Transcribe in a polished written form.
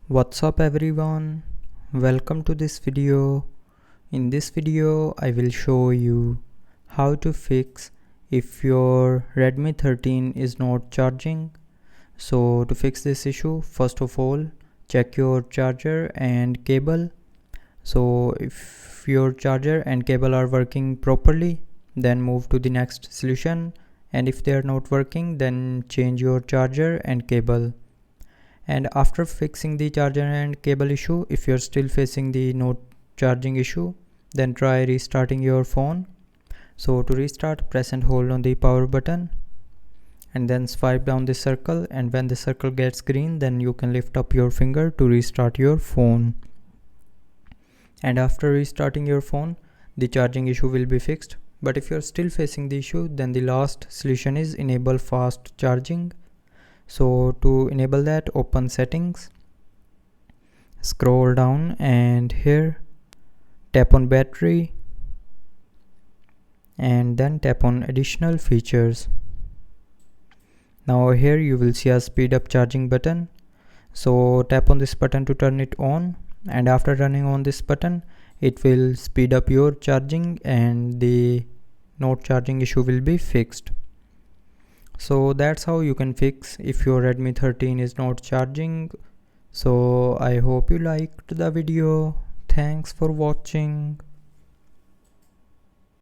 What's up everyone, welcome to this video. In this video I will show you how to fix if your Redmi 13 is not charging. So to fix this issue, first of all check your charger and cable. So if your charger and cable are working properly, then move to the next solution, and if they are not working, then change your charger and cable. And after fixing the charger and cable issue, if you're still facing the not charging issue, then try restarting your phone. So to restart, press and hold on the power button and then swipe down the circle, and when the circle gets green, then you can lift up your finger to restart your phone. And after restarting your phone, the charging issue will be fixed. But if you're still facing the issue, then the last solution is enable fast charging. So to enable that, open settings, scroll down, and here tap on battery and then tap on additional features. Now here you will see a speed up charging button. So tap on this button to turn it on, and after turning on this button, it will speed up your charging and the not charging issue will be fixed. So that's how you can fix if your Redmi 13 is not charging. So I hope you liked the video. Thanks for watching.